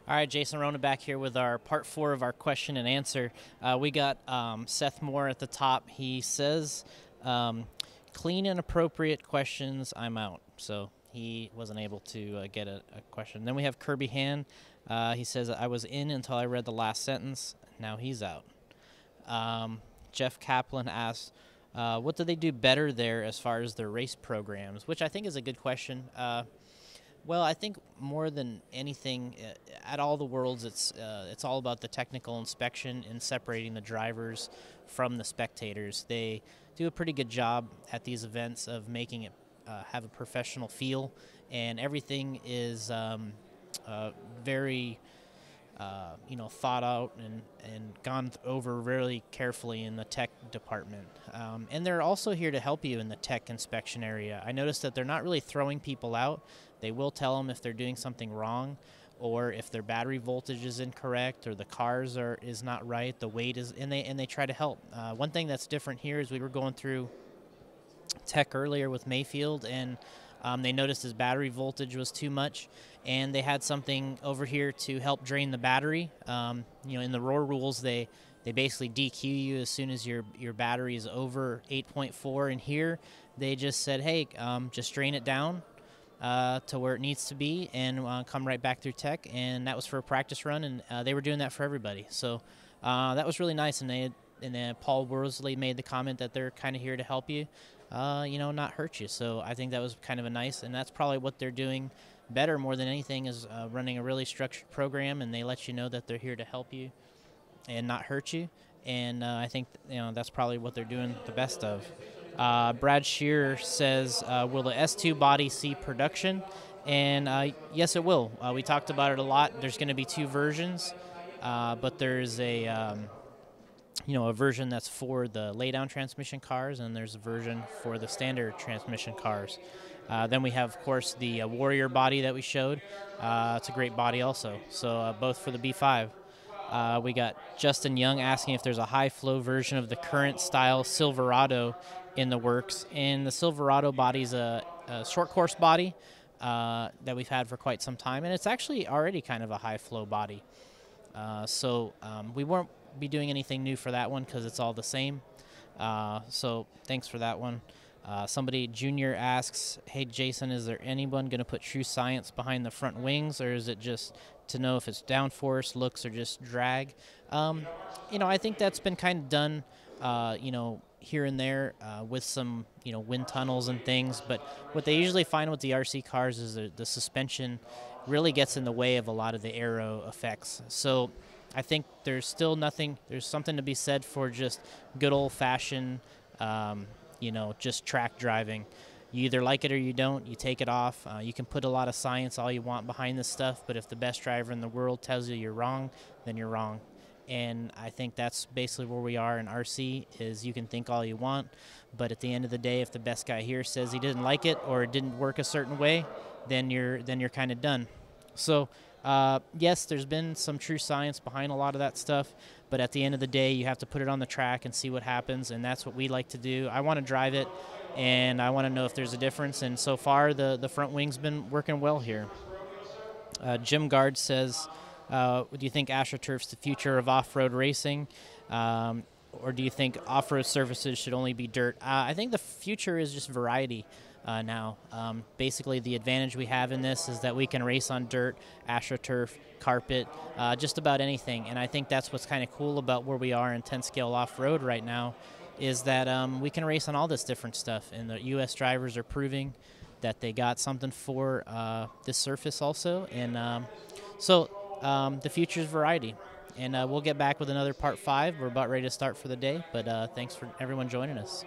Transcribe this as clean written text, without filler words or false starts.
All right, Jason Rona back here with our part 4 of our question and answer. We got Seth Moore at the top. He says, clean and appropriate questions, I'm out. So he wasn't able to get a question. Then we have Kirby Han. He says, I was in until I read the last sentence. Now he's out. Jeff Kaplan asks, what do they do better there as far as their race programs? Which I think is a good question. Well, I think more than anything, at all the worlds, it's all about the technical inspection and separating the drivers from the spectators. They do a pretty good job at these events of making it have a professional feel, and everything is very thought out and gone over really carefully in the tech department. And they're also here to help you in the tech inspection area. I noticed that they're not really throwing people out. They will tell them if they're doing something wrong, or if their battery voltage is incorrect, or the cars is not right, the weight is, and they try to help. One thing that's different here is we were going through tech earlier with Mayfield, and they noticed his battery voltage was too much, and they had something over here to help drain the battery. In the Roar rules, they basically DQ you as soon as your battery is over 8.4, and here they just said, hey, just drain it down to where it needs to be, and come right back through tech. And that was for a practice run, and they were doing that for everybody. So that was really nice, and then Paul Worsley made the comment that they're kind of here to help you, not hurt you. So I think that was kind of a nice, and that's probably what they're doing better more than anything, is running a really structured program, and they let you know that they're here to help you and not hurt you. And I think that's probably what they're doing the best of. Brad Shearer says, will the S2 body see production? And yes, it will. We talked about it a lot. There's going to be two versions, but there's a version that's for the laydown transmission cars, and there's a version for the standard transmission cars. Then we have, of course, the Warrior body that we showed. It's a great body also. So both for the B5. We got Justin Young asking if there's a high-flow version of the current style Silverado in the works. And the Silverado body is a short course body that we've had for quite some time, and it's actually already kind of a high-flow body. So we won't be doing anything new for that one because it's all the same. So thanks for that one. Somebody, Junior, asks, hey, Jason, is there anyone going to put true science behind the front wings, or is it just to know if it's downforce, looks, or just drag? I think that's been kind of done, here and there with some, wind tunnels and things. But what they usually find with the RC cars is the suspension really gets in the way of a lot of the aero effects. So I think there's something to be said for just good old-fashioned, just track driving. You either like it or you don't. You take it off. You can put a lot of science all you want behind this stuff, but if the best driver in the world tells you you're wrong, then you're wrong. And I think that's basically where we are in RC, is you can think all you want, but at the end of the day, if the best guy here says he didn't like it or it didn't work a certain way, then you're kind of done. So yes, there's been some true science behind a lot of that stuff, but at the end of the day, you have to put it on the track and see what happens, and that's what we like to do. I want to drive it, and I want to know if there's a difference, and so far the front wing's been working well here. Jim Gard says, do you think AstroTurf's the future of off-road racing, or do you think off-road surfaces should only be dirt? I think the future is just variety. Now. Basically, the advantage we have in this is that we can race on dirt, AstroTurf, carpet, just about anything. And I think that's what's kind of cool about where we are in 10-scale off-road right now, is that we can race on all this different stuff. And the U.S. drivers are proving that they got something for this surface also. And so the future is variety. And we'll get back with another part 5. We're about ready to start for the day, but thanks for everyone joining us.